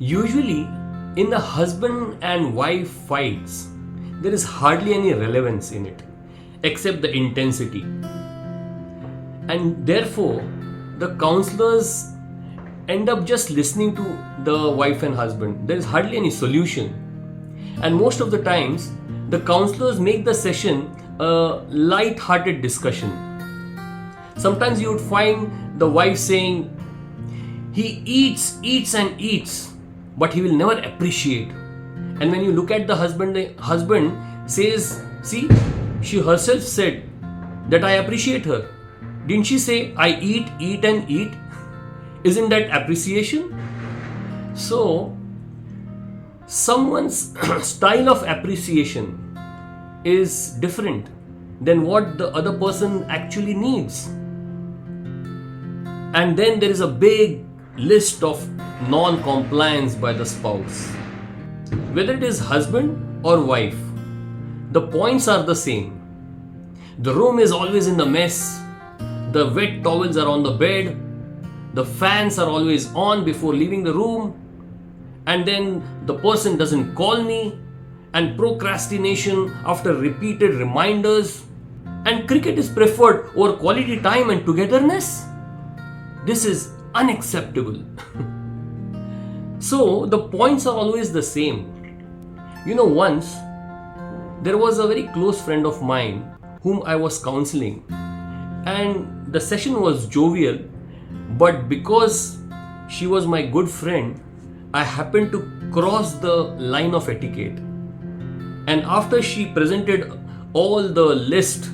Usually, in the husband and wife fights, there is hardly any relevance in it except the intensity. And therefore, the counselors end up just listening to the wife and husband. There is hardly any solution. And most of the times, the counselors make the session a light-hearted discussion. Sometimes you would find the wife saying, he eats and eats, but he will never appreciate. And when you look at the husband says, see, she herself said that I appreciate her. Didn't she say, I eat and eat? Isn't that appreciation? So, someone's style of appreciation is different than what the other person actually needs. And then there is a big list of non-compliance by the spouse. Whether it is husband or wife, the points are the same. The room is always in the mess. The wet towels are on the bed. The fans are always on before leaving the room. And then the person doesn't call me. And procrastination after repeated reminders. And cricket is preferred over quality time and togetherness. This is unacceptable. So the points are always the same. Once there was a very close friend of mine whom I was counseling, and the session was jovial, but because she was my good friend, I happened to cross the line of etiquette. And after she presented all the list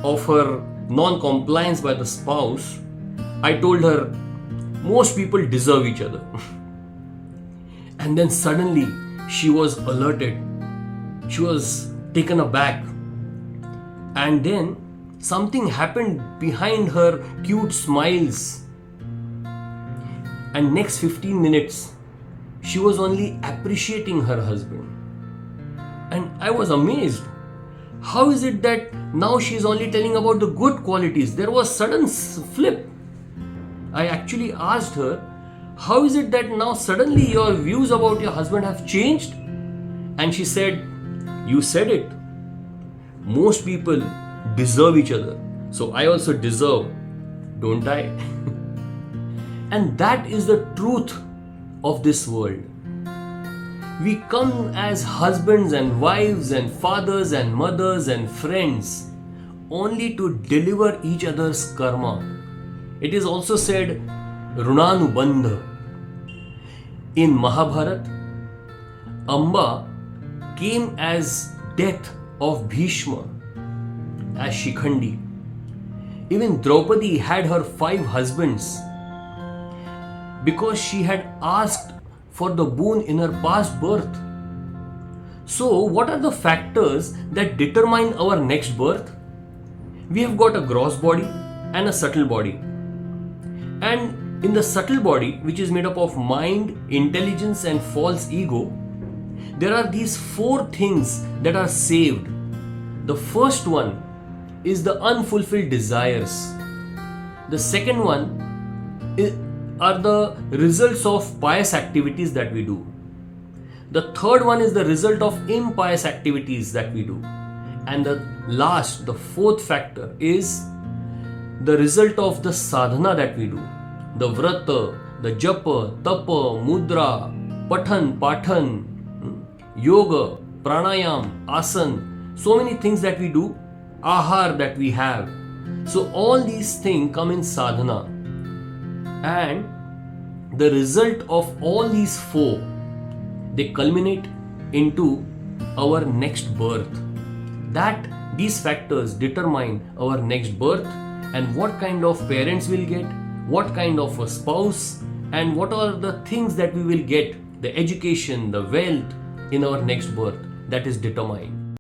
of her non-compliance by the spouse, I told her, most people deserve each other. And then suddenly she was alerted. She was taken aback. And then something happened behind her cute smiles. And next 15 minutes, she was only appreciating her husband. And I was amazed. How is it that now she is only telling about the good qualities? There was sudden flip. I actually asked her, how is it that now suddenly your views about your husband have changed? And she said, you said it. Most people deserve each other. So I also deserve, don't I? And that is the truth of this world. We come as husbands and wives and fathers and mothers and friends only to deliver each other's karma. It is also said, Runanubandha. In Mahabharata, Amba came as death of Bhishma, as Shikhandi. Even Draupadi had her 5 husbands because she had asked for the boon in her past birth. So, what are the factors that determine our next birth? We have got a gross body and a subtle body. And in the subtle body, which is made up of mind, intelligence and false ego, there are these 4 things that are saved. The first one is the unfulfilled desires. The second one are the results of pious activities that we do. The third one is the result of impious activities that we do. And the fourth factor is the result of the sadhana that we do. The vrata, the japa, tapa, mudra, pathan, yoga, pranayam, asan, so many things that we do, ahar that we have. So all these things come in sadhana. And the result of all these 4, they culminate into our next birth. These factors determine our next birth and what kind of parents we'll get, what kind of a spouse, and what are the things that we will get, the education, the wealth in our next birth. That is determined.